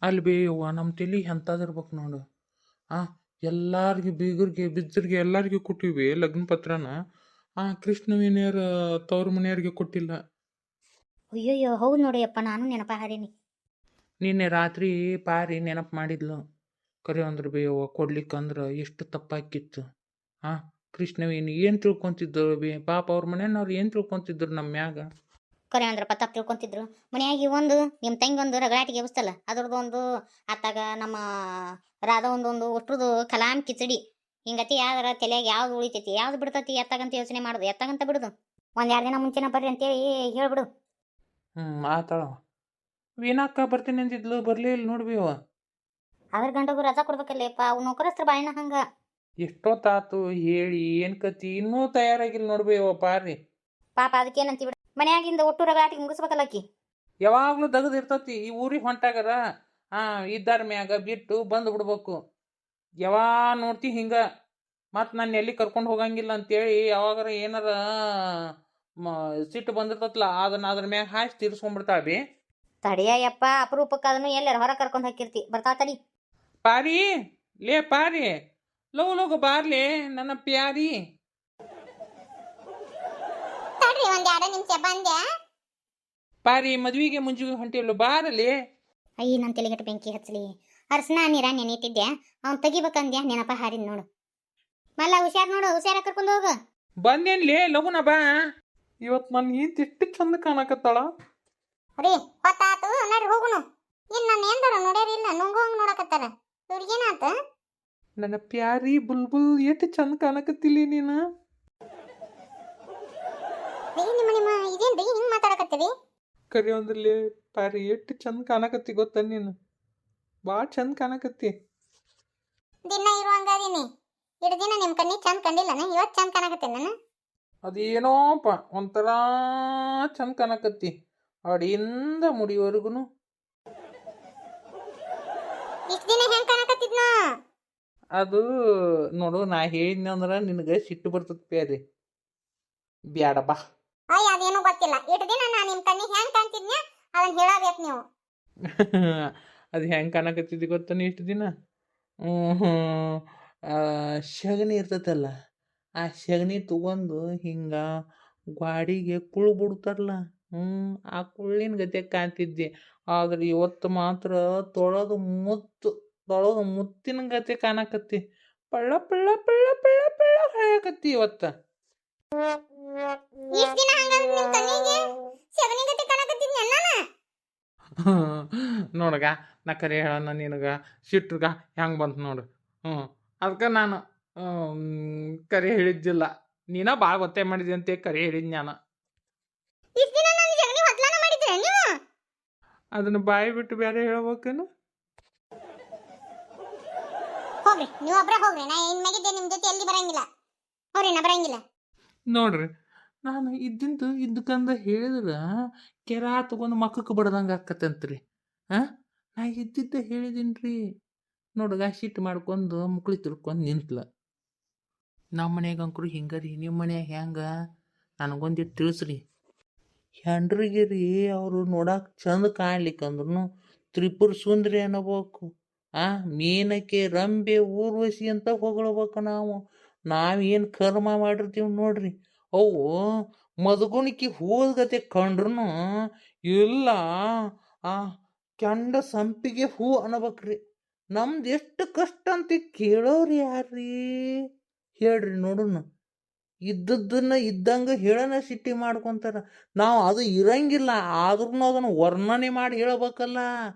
ಅಲ್ಲಿ ಬೇಯವ್ವ ನಮ್ಮ ತಲೆ ಎಂಥದಿರ್ಬೇಕು ನೋಡು. ಆ ಎಲ್ಲಾರ್ಗಿ ಬೀಗರಿಗೆ ಬಿದ್ದರಿಗೆ ಎಲ್ಲರಿಗೂ ಕೊಟ್ಟಿವಿ ಲಗ್ನ ಪತ್ರನ. ಕೃಷ್ಣವೇಣಿಯರ ತವ್ರ ಮನೆಯವ್ರಿಗೆ ಕೊಟ್ಟಿಲ್ಲ. ಅಯ್ಯಯ್ಯೋ ಹೌದು ನೋಡಿಯಪ್ಪ, ನಾನು ನೆನಪ ಹಾರೀನಿ. ನಿನ್ನೆ ರಾತ್ರಿ ಪಾರಿ ನೆನಪು ಮಾಡಿದ್ಲು. ಕರೆ ಅಂದ್ರೆ ಬೇಯವ್ವ ಕೊಡ್ಲಿಕ್ಕಂದ್ರೆ ಎಷ್ಟು ತಪ್ಪಾಕಿತ್ತು. ಕೃಷ್ಣವೇಣಿ ಏನು ತಿಳ್ಕೊಂತಿದ್ರು ಬೇ ಪಾಪ ಅವ್ರ ಮನೆಯವ್ರು ಏನು ತಿಳ್ಕೊಂತಿದ್ರು ನಮ್ಮ ಮ್ಯಾಗ. ಕರೆ ಅಂದ್ರಪ್ಪ ತಪ್ಪು ತಿಳ್ಕೊಂತಿದ್ರು. ಮನೆಯಾಗಿ ಒಂದು ನಿಮ್ಮ ತಂಗಿ ಒಂದು ರಗಡಾಟಿಗೆ ಎಬ್ಸ್ತಲ್ಲ ಅದ್ರದ್ದೊಂದು ಆತಾಗ ನಮ್ಮ ರಾಧ ಒಂದೊಂದು ಒಟ್ಟುದು ಕಲಾಂ ಕಿಚಡಿ ಹಿಂಗತಿ ಯಾವ್ದಾರ ತಲೆಯಾಗ ಯಾವ್ದು ಉಳಿತೈತಿ ಯಾವ್ದು ಬಿಡ್ತೈತಿ ಎತ್ತಾಗಂತ ಯೋಚನೆ ಮಾಡೋದು ಎತ್ತಾಗಂತ ಬಿಡುದು. ಒಂದೆರಡು ದಿನ ಮುಂಚೆನ ಬರ್ರಿ ಅಂತೇಳಿ ಹೇಳ್ಬಿಡು. ಆತಾಳ ವೀಣಾಕ್ಕ ಬರ್ತೀನಿ ಅಂತಿದ್ಲು, ಬರಲೇ ಇಲ್ಲ ನೋಡ್ಬೇವ. ಅದ್ರ ಗಂಡಗೂ ರಜಾ ಕೊಡ್ಬೇಕಲ್ಲಪ್ಪ, ಅವು ನೌಕರಸ್ತ್ರ ಬಾಯಿನ ಹಂಗ. ಎಷ್ಟೊತ್ತಾತು ಹೇಳಿ ಏನು ಕತಿ ಇನ್ನೂ ತಯಾರಾಗಿಲ್ಲ ನೋಡ್ಬೇವ ಪಾರಿ. ಪಾಪ ಅದಕ್ಕೇನಂತಿ ಬಿಡು, ಮನೆಯಾಗಿಂದ ಒಟ್ಟು ರಗಡಾಟಿಗೆ ಮುಗಿಸ್ಬೇಕಲ್ಲಕ್ಕಿ. ಯಾವಾಗಲೂ ದಗದಿರ್ತತಿ. ಈ ಊರಿಗೆ ಹೊಂಟಾಗರ ಇದ್ದಾರ ಮ್ಯಾಗ ಬಿಟ್ಟು ಬಂದು ಬಿಡ್ಬೇಕು. ಯಾವಾಗ ನೋಡ್ತಿ ಹಿಂಗೆ ಮತ್ತು ನಾನು ಎಲ್ಲಿ ಕರ್ಕೊಂಡು ಹೋಗಂಗಿಲ್ಲ ಅಂತೇಳಿ ಯಾವಾಗಾರ ಏನಾರ ಸಿಟ್ಟು ಬಂದಿರ್ತತ್ಲ ಅದ್ರ ಮ್ಯಾಗ ಹಾಕಿ ತೀರ್ಸ್ಕೊಂಡ್ಬಿಡ್ತಾಳ ಬಿ. ತಡಿಯಪ್ಪ, ಅಪರೂಪಕ್ಕೆ ಅದನ್ನು ಎಲ್ಲಾರ ಹೊರ ಕರ್ಕೊಂಡು ಹಾಕಿರ್ತಿ. ಬರ್ತಾ ತಡಿ. ಪಾರಿ ಲೇ ಪಾರಿ, ಲಗು ಲಗು ಬಾರ್ಲೆ ನನ್ನ ಪ್ಯಾರಿ. ತಡ್ರಿ ಒಂದೆರಡು ನಿಮಿಷ ಬಂದೆ. ಪಾರಿ ಮದ್ವಿಗೆ ಮುಂಜಿಗೆ ಹೊಂಟಿವ್ಲು ಬಾರಲಿ. ಅಯ್ಯ ನನ್ನ ತಲೆಗಟ್ಟು ಬೆಂಕಿ ಹಚ್ಚಲಿ. ಅರ್ಸನ ನೀರ ನೆನೀತಿದ್ದೆ, ಅವ್ನು ತೆಗಿಬೇಕಂದ್ಯಾ ನೆನಪ ಹಾರಿದ್ ನೋಡು. ಮಲ್ಲ ಹುಷಾರ್ ನೋಡು, ಹುಷಾರ ಕರ್ಕೊಂಡು ಹೋಗು. ಬಂದೇನ್ಲೇ ಲಗುನ ಬಾ. ಇವತ್ತು ನನ್ನ ಈತ ಎಷ್ಟು ಚಂದ ಕಾಣಕತ್ತಾಳ. ರೀ ಹೊತ್ತಾತು ನಡ್ರಿ ಹೋಗುನು. ಇನ್ನು ನಾನು ಎಂದರು ನೋಡ್ಯಾರಿಲ್ಲ ನುಂಗೋಂಗ್ ನೋಡಕತ್ತಾರ. ಇವ್ರಿಗೇನಾತ? ನನ್ನ ಪ್ಯಾರಿ ಬುಲ್ಬುಲ್ ಎಷ್ಟು ಚಂದ ಕಾಣಕತ್ತಿಲಿ ನೀನು. ನಿಮ್ಮ ಇದೇನ್ರಿ ಹಿಂಗ್ ಮಾತಾಡಕತ್ತೀರಿ? ಕರಿ ಒಂದ್ರಲ್ಲಿ ಪಾರಿ ಎಷ್ಟು ಚಂದ ಕಾಣಕತ್ತಿ ಗೊತ್ತ ನೀನು, ಭಾಳ ಚಂದ ಕಾಣಕತ್ತಿ. ದಿನ ಇರುವಂಗಾದೀನಿ, ಇಡು ದಿನ ನಿಮ್ಮ ಕಣ್ಣಿ ಚಂದ ಕಂಡಿಲ್ಲನ, ಇವತ್ತು ಚಂದ ಕಾಣಕತ್ತೇನೆ ನಾನು. ಅದೇನೋಪ್ಪ ಒಂಥರ ಚಂದ ಕಾಣಕತ್ತಿ ಅಡಿಯಿಂದ ಮುಡಿವರೆಗೂ. ಇಷ್ಟು ದಿನ ಹೆಂಗ್ ಕಾಣಕತ್ತಿದ್ನ? ಅದು ನೋಡು, ನಾ ಹೇಳಿದ್ನಂದ್ರೆ ನಿನಗೆ ಸಿಟ್ಟು ಬರ್ತದ ಪ್ಯಾರಿ. ಬ್ಯಾಡ ಬಾ. ಅಯ್ಯ ಅದೇನೋ ಗೊತ್ತಿಲ್ಲ. ಇಷ್ಟು ದಿನ ನಾನು ನಿಮ್ಮ ಕಣ್ಣಿಗೆ ಹೆಂಗ್ ಕಾಣ್ತಿದ್ನ ಅದನ್ನ ಹೇಳಬೇಕು ನೀವು. ಅದು ಹೆಂಗೆ ಕಾಣಕತ್ತಿದ್ದಿ ಗೊತ್ತಾನೆ ಇಷ್ಟು ದಿನ? ಸಗಣಿ ಇರ್ತೈತಲ್ಲ, ಆ ಸಗಣಿ ತಗೊಂಡು ಹಿಂಗೆ ಗಾಡಿಗೆ ಕುಳು ಬಿಡ್ತಾರಲ್ಲ, ಆ ಕುಳ್ಳಿನ ಗತೆ ಕಾಣ್ತಿದ್ದೆ. ಆದ್ರೆ ಇವತ್ತು ಮಾತ್ರ ತೊಳೆದು ಮುತ್ತಿನ ಗತೆ ಕಾಣಕತ್ತಿ. ಪಳ್ಳ ಪಳ್ಳ ಪಳ್ಳ ಪಳ್ಳ ಪಳ್ಳ ಹೊಳೆಯಕತ್ತಿ ಇವತ್ತ. ಇಷ್ಟು ದಿನ ಹಂಗಂದ್ರೆ ನಿಮ್ಮ ಕಣ್ಣಿಗೆ ಸಗಣಿ ಗತಿ ಕಾಣಕತ್ತಿದ್ನ ನಾನು. ನೋಡಗ ನಾ ಕರೆ ಹೇಳೋಣ ನಿನಗೆ, ಸಿಟ್ರಗ ಹೆಂಗೆ ಬಂತು ನೋಡು. ಅದಕ್ಕೆ ನಾನು ಕರೆ ಹೇಳಿದ್ದಿಲ್ಲ, ನೀನ ಭಾಳ ಒತ್ತಾಯ ಮಾಡಿದೆ ಅಂತ ಕರೆ ಹೇಳಿದ್ ನಾನು. ಅದನ್ನ ಬಾಯಿ ಬಿಟ್ಟು ಬೇರೆ ಹೇಳ್ಬೇಕೇನು? ಹೋಗ್ರಿ ನೀವು ಒಬ್ರೇ ಹೋಗ್ರಿ, ನಾ ಇನ್ಮ್ಯಾಗಿದ್ದೆ ನಿಮ್ಮ ಜೊತೆ ಎಲ್ಲಿ ಬರಂಗಿಲ್ಲ. ಹೋಗ್ರಿ ನಾ ಬರಂಗಿಲ್ಲ. ನೋಡ್ರಿ, ನಾನು ಇದ್ದಕ್ಕಂದ ಹೇಳಿದ್ರೆ ಕೆರಾ ತಗೊಂಡು ಮಕ್ಕಕ್ಕೆ ಬಡ್ದಂಗೆ ಆಕತ್ತಂತ್ರಿ. ನಾ ಇದ್ದಿದ್ದ ಹೇಳಿದೀನಿ ರೀ. ನೋಡುಗ ಸಿಟ್ಟು ಮಾಡ್ಕೊಂಡು ಮುಕ್ಳಿ ತಿಳ್ಕೊಂಡು ನಿಂತ್ಲ. ನಮ್ಮ ಮನ್ಯಾಗ ಅಂಕರು ಹಿಂಗೆ ರೀ. ನಿಮ್ಮ ಮನ್ಯಾಗ ಹೆಂಗೆ ನನಗೊಂದಿಟ್ಟು ತಿಳಿಸ್ರಿ. ಹೆಂಡ್ರಿಗೆ ರೀ ಅವರು ನೋಡಕ್ಕೆ ಚಂದ ಕಾಣ್ಲಿಕ್ಕಂದ್ರೂ ತ್ರಿಪುರ ಸುಂದರಿ ಅನ್ನಬೇಕು. ಮೀನಕ್ಕೆ ರಂಬೆ ಊರ್ವಶಿ ಅಂತ ಹೊಗಳ್ಬೇಕು ನಾವು. ನಾವೇನು ಕರ್ಮ ಮಾಡಿರ್ತೀವಿ ನೋಡ್ರಿ. ಅವು ಮದುಗುಣಿಕೆ ಹೋಗತೆ ಕಂಡ್ರು ಇಲ್ಲ ಕೆಂಡ ಸಂಪಿಗೆ ಹೂ ಅನ್ಬೇಕ್ರಿ. ನಮ್ದು ಎಷ್ಟು ಕಷ್ಟ ಅಂತ ಕೇಳೋರು ಯಾರ್ರೀ ಹೇಳ್ರಿ ನೋಡೋಣ. ಇದ್ದದ್ದನ್ನು ಇದ್ದಂಗೆ ಹೇಳೋಣ ಸಿಟ್ಟಿ ಮಾಡ್ಕೊತಾರ. ನಾವು ಅದು ಇರಂಗಿಲ್ಲ ಆದ್ರೂ ಅದನ್ನು ವರ್ಣನೆ ಮಾಡಿ ಹೇಳ್ಬೇಕಲ್ಲ.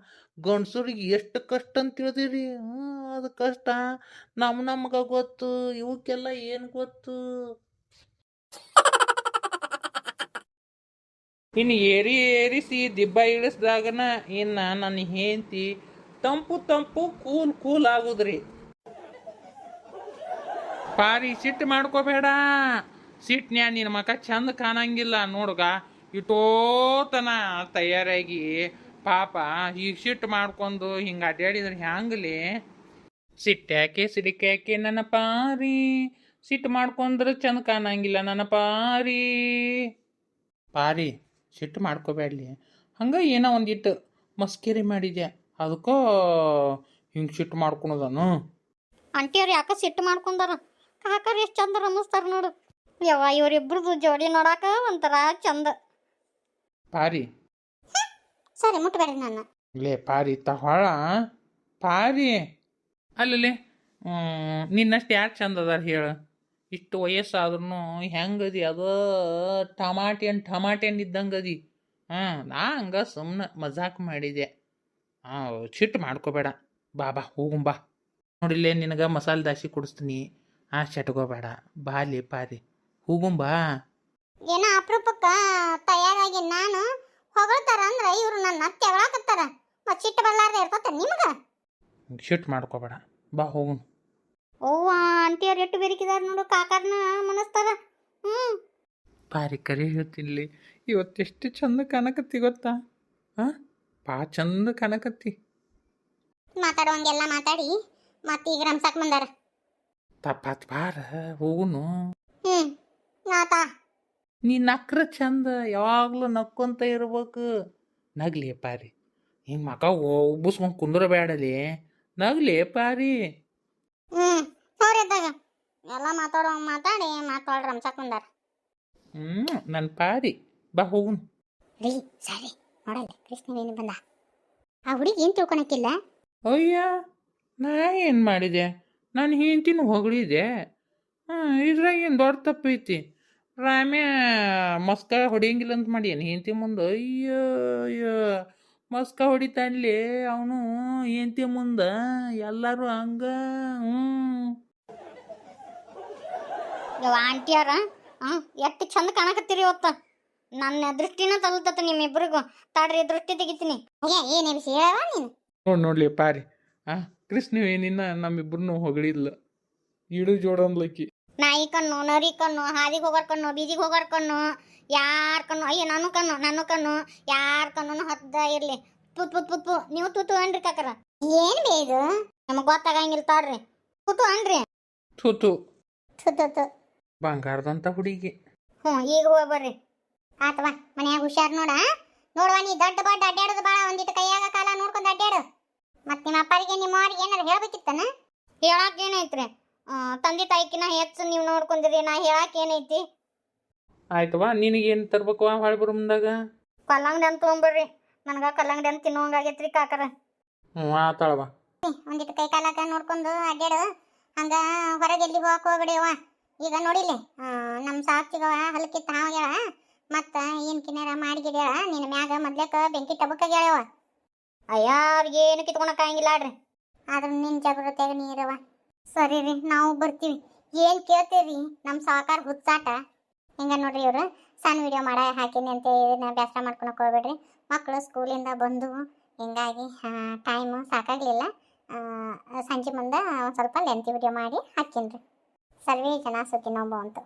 ಗಂಡಸರಿಗೆ ಎಷ್ಟು ಕಷ್ಟ ಅಂತ ತಿಳಿದಿರಿ. ಅದು ಕಷ್ಟ ನಮ್ಗೆ ಗೊತ್ತು, ಇವಕ್ಕೆಲ್ಲ ಏನು ಗೊತ್ತು? ಇನ್ನು ಏರಿಸಿ ದಿಬ್ಬ ಇಳಿಸ್ದಾಗನ ಇನ್ನು ನನ್ನ ಹೆಂಡತಿ ತಂಪು ಕೂಲ್ ಆಗುದ್ರಿ. ಪಾರಿ ಸಿಟ್ಟು ಮಾಡ್ಕೋಬೇಡ. ಸಿಟ್ನ್ಯಾ ನಿನ್ನ ಮಕ ಚಂದ ಕಾಣಂಗಿಲ್ಲ ನೋಡ್ಗ. ಇಟ್ಟೋತನ ತಯಾರಾಗಿ ಪಾಪ ಈಗ ಸಿಟ್ಟು ಮಾಡ್ಕೊಂಡು ಹಿಂಗೆ ಅಡ್ಡಾಡಿದ್ರೆ ಹ್ಯಾಂಗಲಿ? ಸಿಟ್ಟ್ಯಾಕೆ ಸಿಡಿಕ್ಯಾಕೆ ನನ್ನ ಪಾರಿ, ಸಿಟ್ಟು ಮಾಡ್ಕೊಂಡ್ರೆ ಚಂದ ಕಾಣಂಗಿಲ್ಲ ನನ್ನ ಪಾರಿ. ಸಿಟ್ಟು ಮಾಡ್ಕೋಬೇಡ್ಲಿ. ಹಂಗೆ ಏನೋ ಒಂದಿಟ್ಟು ಮಸ್ಕೇರಿ ಮಾಡಿದ್ಯಾ. ಅದಕ್ಕೆ ಹಿಂಗೆ ಸಿಟ್ಟು ಮಾಡ್ಕೊಳೋದನು. ಆಂಟಿಯವ್ರು ಯಾಕೆ ಸಿಟ್ಟು ಮಾಡ್ಕೊಂಡಾರ, ಕಾಕರ್ ಎಷ್ಟು ಚಂದ ರಮಿಸ್ತಾರ ನೋಡು. ಯವ್ವ ಇವರಿಬ್ರದ್ದು ಜೋಡಿ ನೋಡಾಕ ಒಂಥರ ಚಂದ. ಪಾರಿ ಸರಿ ಮುಟ್ಬೇಡ್ರಿ ನನ್ನ. ಲೇ ಪಾರಿ ತಹೊಳ ಪಾರಿ ಅಲ್ಲಲ್ಲಿ ನಿನ್ನಷ್ಟು ಯಾರು ಚಂದ ಅದಾರ ಹೇಳು. ಇಷ್ಟು ವಯಸ್ಸಾದ್ರೂ ಹೆಂಗದಿ ಅದು ಟಮಾಟೆನ್ ಇದ್ದಂಗದಿ. ನಾ ಹಂಗೆ ಸುಮ್ಮನೆ ಮಜಾಕ್ ಮಾಡಿದೆ. ಸಿಟ್ಟು ಮಾಡ್ಕೋಬೇಡ. ಬಾ ಹೋಗುಂಬಾ. ನೋಡಿಲ್ಲೇ ನಿನಗೆ ಮಸಾಲೆ ದಾಸಿ ಕುಡಿಸ್ತೀನಿ. ಚಟ್ಕೋಬೇಡ. ಬಾಲಿ ಪಾರಿ ಹೋಗುಂಬಾ. ಏನೋ ಅಪರೂಪಕ್ಕ ತಯಾರಾಗಿ ನಾನು ಹೊಗಳ್ತಾರ ಅಂದ್ರೆ ಇವ್ರು ನನ್ನ ತೆವಳಾಕತ್ತಾರ. ಮತ್ತೆ ಸಿಟ್ಟು ಬರ್ಲಾರ್ದೆ ಇರ್ತತ ನಿಮ್ಗೆ. ಸಿಟ್ಟು ಮಾಡ್ಕೋಬೇಡ. ಬಾ ಹೋಗುನ್. ಓವ್ವ ಆಂಟಿಯವ್ರು ಎಷ್ಟು ಬೆರಿಕಿದಾರ ನೋಡು, ಕಾಕಾರ್ನ ಮನಸ್ತಾರ. ಪಾರಿ ಕರಿ ಹೇಳ್ತೀನಿ. ಇವತ್ತೆಷ್ಟು ಚಂದ ಕಾಣಕತ್ತಿ ಗೊತ್ತಾ? ಚಂದ ಕಾಣಕತ್ತಿ. ಮಾತಾಡುವಂಗೆಲ್ಲ ಮಾತಾಡಿ ಮತ್ತೆ ಈಗ ರಂಸಾಕ್ ಬಂದಾರ. ತಪ್ಪಾತ್ ಬಾರ ಹೋಗುನು. ನಾತಾ ನೀ ನಕ್ರ ಚಂದ, ಯಾವಾಗಲೂ ನಕ್ಕೊಂತ ಇರ್ಬೇಕು. ನಗ್ಲಿ ಪಾರಿ. ಹಿಂಗೆ ಮಕ ಉಬ್ಬಿಸ್ಕೊಂಡು ಕುಂದ್ರಬೇಡಲಿ. ನಗ್ಲಿ ಪಾರಿ. ಅವ್ರಿದ್ದಾಗ ಎಲ್ಲ ಮಾತಾಡಿ ರಂಸಾಕ್ ಬಂದಾರ. ನನ್ನ ಪಾರಿ ಬಾ ಹೋಗುನು. ರೀ ಸರಿ ನೋಡಲ್ಲ ಕೃಷ್ಣವೇಣಿ ಬಂದ. ಆ ಹುಡುಗಿ ಏನು ತಿಳ್ಕೊಳಕ್ಕಿಲ್ಲ. ಅಯ್ಯ ನಾ ಏನು ಮಾಡಿದೆ? ನಾನು ಹೆಂಡ್ತಿನೂ ಹೊಗಳಿದೆ. ಇದ್ರಾಗ ಏನು ದೊಡ್ಡ ತಪ್ಪೈತಿ? ರಾಮ್ಯ ಮಸ್ಕ ಹೊಡಿಯಂಗಿಲ್ಲ ಅಂತ ಮಾಡಿ ಏನು ಹೆಂಡ್ತಿ ಮುಂದೆ? ಅಯ್ಯೋ ಮಸ್ಕ ಹೊಡಿತಾನ್ಲಿ ಅವನು ಹೆಂಡ್ತಿ ಮುಂದೆ. ಎಲ್ಲರೂ ಹಂಗ. ಆಂಟಿಯಾರ ಎಷ್ಟು ಚಂದ ಕಾಣಕತ್ತೀರಿ ಇವತ್ತು. ನನ್ನ ದೃಷ್ಟಿನ ತಲುತತ್ತ ನಿಮ್ಮಿಬ್ಬರಿಗೂ. ತಾಡ್ರಿ ದೃಷ್ಟಿ ತೆಗಿತೀನಿ. ಏನೇ ವಿಷಯ ಹೇಳವ ನೀನು? ನೋಡ್ಲಿ ಪಾರಿ. ಕೃಷ್ಣವೇಣಿನ ನಮ್ಮಿಬ್ಬರನ್ನು ಹೊಗಳಿಲ್ಲ. ಇಡು ಜೋಡನ್ಲಕ್ಕಿ. ನಾಯಿ ಕಣ್ಣು, ನರಿ ಕಣ್ಣು, ಹಾದಿಗೆ ಹೋಗೋರ್ ಕಣ್ಣು, ಬೀದಿಗೆ ಹೋಗೋರ್ ಕಣ್ಣು, ಯಾರ ಕಣ್ಣು, ಅಯ್ಯ ನನ್ನ ಕಣ್ಣು ಯಾರ ಕಣ್ಣು ಹದ್ದ ಇರ್ಲಿ. ಪುತ್ ನೀವು ತೂತು ಅನ್ರಿ ಕಾಕರ. ಏನ್ ಬೇ ಇದು ನಮಗ್ ಗೊತ್ತಾಗಂಗಿಲ್ಲ. ತಾಡ್ರಿ ತೂತು ಅನ್ರಿ. ತೂತು ತೂತು ಬಂಗಾರದಂತ ಹುಡುಗಿ. ಈಗ ಹೋಗಿ ಬರ್ರಿ. ಆತವಾ ಮನ್ಯಾಗ ಹುಷಾರ್ ನೋಡವಾ. ನೀ ದೊಡ್ಡ ಬಡ್ಡ ಅಡ್ಡಾಡೋದು ಬಾಳ. ಒಂದಿಟ್ಟು ಕೈಯಾಗ ಕಾಲ ನೋಡ್ಕೊಂಡು ಅಡ್ಡಾಡು. ಮತ್ ನಿಮ್ಮ ಅಪ್ಪರಿಗೆ ನಿಮ್ಮ ಅವ್ರಿಗೆ ಏನಾರ ಹೇಳ್ಬೇಕಿತ್ತನ? ಹೇಳಾಕ ಏನೈತ್ರಿ? ತಂದೆ ತಾಯಿಕಿನ ಹೆಚ್ಚು ನೀವು ನೋಡ್ಕೊಂಡಿರಿ. ನಾ ಹೇಳಾಕ ಏನೈತಿ? ಆಯ್ತವಾ. ನಿನಗೇನು ತರ್ಬೇಕವ ಹೊಳೆ ಬರೋ ಮುಂದಾಗ? ಕಲ್ಲಂಗಡಿ ಅಂತ ತೊಗೊಂಬರ್ರಿ. ನನಗ ಕಲ್ಲಂಗಡಿ ಅಂತ ತಿನ್ನೋಂಗಾಗೈತ್ರಿ ಕಾಕರ. ಆತಾಳವ. ಒಂದಿಟ್ಟು ಕೈ ಕಾಲಾಗ ನೋಡ್ಕೊಂಡು ಅಡ್ಡಾಡು. ಹಂಗ ಹೊರಗೆ ಎಲ್ಲಿ ಹೋಗಕ್ ಹೋಗ್ಬಿಡಿವ. ಈಗ ನೋಡಿಲಿ ನಮ್ಮ ಸಾಕ್ಷಿಗವ ಹಲಕಿತ್ತ ಹಾವ್ಯಾಳ. ಮತ್ತು ಏನು ಕಿನ್ನಾರ ಮಾಡಿಗಿಡ್ಯಾಳ. ನಿನ್ನ ಮ್ಯಾಗ ಮೊದ್ಲೇಕ ಬೆಂಕಿ ಟಬಕ್ಕಾಗ್ಯಾಳವ. ಅಯ್ಯ ಅವ್ರಿಗೆ ಏನು ಕಿತ್ಕೊಳಕ್ಕಾಗಿಲ್ಲ ಆಡ್ರಿ. ಆದ್ರೆ ನಿನ್ನ ಜಾಗೃತಿಯಾಗ ನೀರವ. ಸರಿ ರೀ ನಾವು ಬರ್ತೀವಿ. ಏನು ಕೇಳ್ತೀರಿ ನಮ್ಮ ಸಾಕಾರ ಹುಚ್ಚಾಟ. ಹಿಂಗ ನೋಡ್ರಿ ಇವರು ಸಣ್ಣ ವಿಡಿಯೋ ಹಾಕೀನಿ ಅಂತ ಇದನ್ನ ಬೇಸರ ಮಾಡ್ಕೊಳಕ್ ಹೋಗ್ಬೇಡ್ರಿ. ಮಕ್ಕಳು ಸ್ಕೂಲಿಂದ ಬಂದು ಹಿಂಗಾಗಿ ಟೈಮು ಸಾಕಾಗಲಿಲ್ಲ. ಸಂಜೆ ಮುಂದೆ ಒಂದು ಸ್ವಲ್ಪ ಲೆಂತಿ ವಿಡಿಯೋ ಮಾಡಿ ಹಾಕೀನಿ ರೀ. ಸರ್ವೇ ಜನ ಸುಖಿನೋ ಭವಂತು.